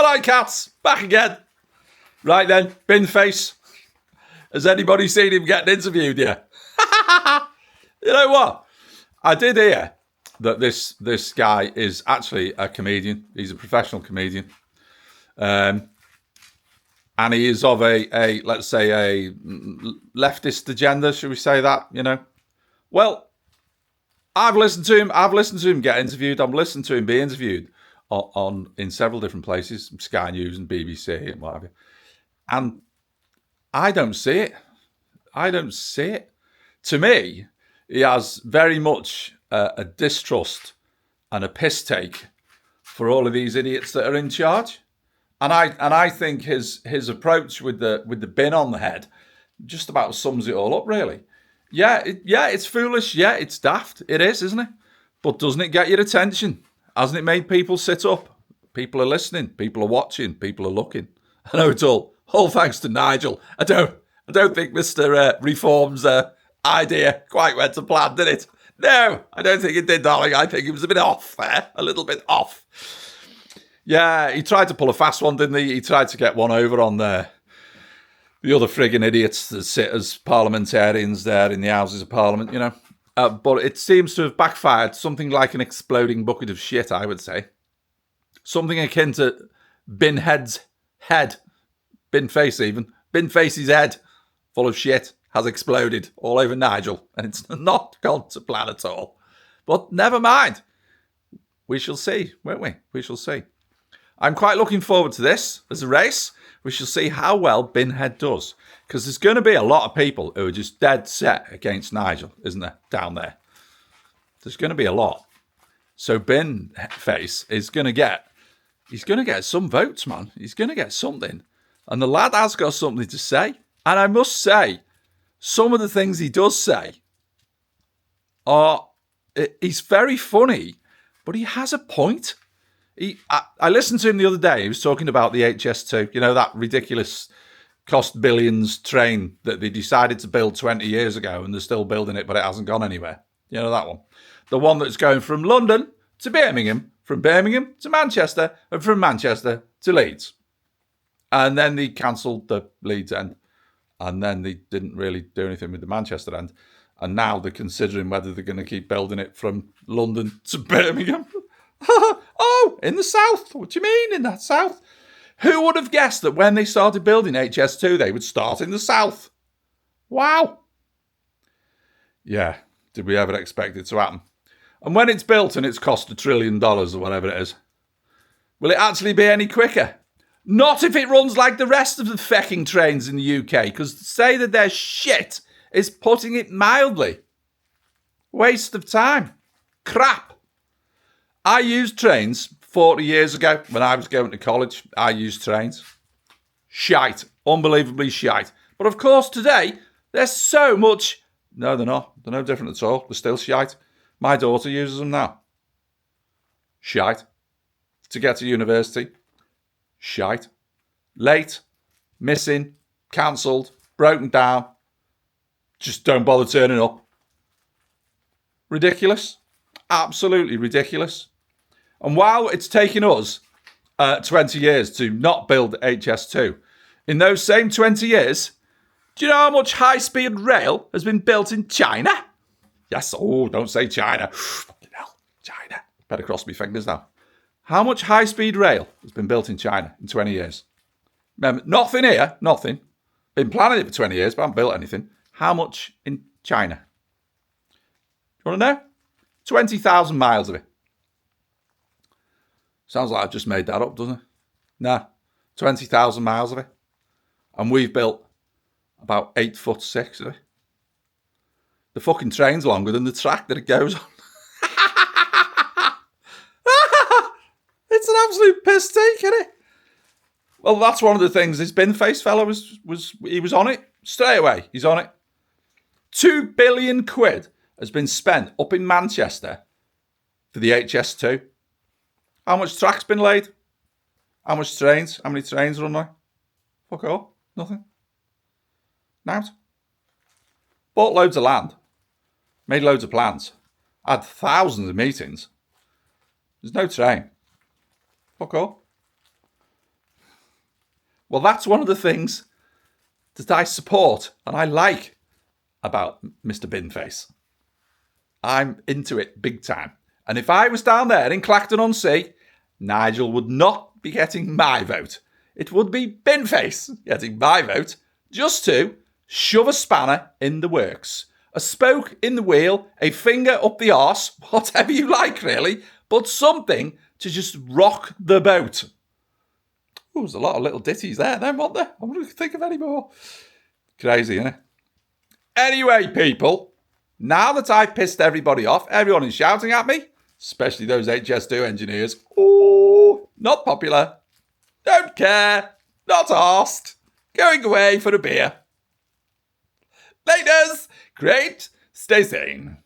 Hello, cats. Back again. Right then, Binface. Has anybody seen him getting interviewed yet? You know what? I did hear that this guy is actually a comedian. He's a professional comedian. And he is of a let's say, a leftist agenda, should we say that, you know? Well, I've listened to him get interviewed. I've listened to him be interviewed in several different places, Sky News and BBC and what have you. And I don't see it. To me, he has very much a distrust and a piss take for all of these idiots that are in charge. And I think his approach with the bin on the head just about sums it all up, really. Yeah, it's foolish. Yeah, it's daft. It is, isn't it? But doesn't it get your attention? Hasn't it made people sit up? People are listening. People are watching. People are looking. I know it's all thanks to Nigel. I don't think Mr. Reform's idea quite went to plan, did it? No, I don't think it did, darling. I think it was a bit off there. A little bit off. Yeah, he tried to pull a fast one, didn't he? He tried to get one over on the other frigging idiots that sit as parliamentarians there in the Houses of Parliament, you know. But it seems to have backfired. Something like an exploding bucket of shit, I would say. Something akin to Binhead's head. Binface even. Binface's head, full of shit, has exploded all over Nigel. And it's not gone to plan at all. But never mind. We shall see, won't we? We shall see. I'm quite looking forward to this as a race. We shall see how well Binhead does. Because there's going to be a lot of people who are just dead set against Nigel, isn't there, down there? There's going to be a lot. So Binface is going to get some votes, man. He's going to get something. And the lad has got something to say. And I must say, some of the things he does say he's very funny, but he has a point. I listened to him the other day. He was talking about the HS2, you know, that ridiculous cost billions train that they decided to build 20 years ago, and they're still building it, but it hasn't gone anywhere. You know that one? The one that's going from London to Birmingham, from Birmingham to Manchester, and from Manchester to Leeds. And then they cancelled the Leeds end, and then they didn't really do anything with the Manchester end. And now they're considering whether they're going to keep building it from London to Birmingham. Oh, in the south. What do you mean in the south? Who would have guessed that when they started building HS2, they would start in the south? Wow. Yeah, did we ever expect it to happen? And when it's built and it's cost $1 trillion or whatever it is, will it actually be any quicker? Not if it runs like the rest of the fecking trains in the UK, because to say that they're shit is putting it mildly. Waste of time. Crap. I used trains 40 years ago when I was going to college. I used trains. Shite. Unbelievably shite. But of course today, there's so much... No, they're not. They're no different at all. They're still shite. My daughter uses them now. Shite. To get to university. Shite. Late. Missing. Cancelled. Broken down. Just don't bother turning up. Ridiculous. Absolutely ridiculous. And while it's taken us 20 years to not build HS2, in those same 20 years, do you know how much high-speed rail has been built in China? Yes, don't say China. Fucking hell, China. Better cross my fingers now. How much high-speed rail has been built in China in 20 years? Remember, nothing here, nothing. Been planning it for 20 years, but haven't built anything. How much in China? You want to know? 20,000 miles of it. Sounds like I've just made that up, doesn't it? Nah, 20,000 miles of it. And we've built about 8'6" of it. The fucking train's longer than the track that it goes on. It's an absolute piss take, isn't it? Well, that's one of the things. This Binface fella was on it straight away. He's on it. 2 billion quid has been spent up in Manchester for the HS2. How much track's been laid? How much trains? How many trains run there? Fuck all. Nothing. Now. Bought loads of land. Made loads of plans. Had thousands of meetings. There's no train. Fuck all. Well, that's one of the things that I support and I like about Mr. Binface. I'm into it big time. And if I was down there in Clacton-on-Sea, Nigel would not be getting my vote. It would be Binface getting my vote just to shove a spanner in the works. A spoke in the wheel, a finger up the arse, whatever you like, really, but something to just rock the boat. Ooh, there's a lot of little ditties there, then, weren't there? I wouldn't think of any more. Crazy, isn't it? Anyway, people, now that I've pissed everybody off, everyone is shouting at me, especially those HS2 engineers. Oh, not popular. Don't care. Not asked. Going away for a beer. Laters. Great. Stay sane.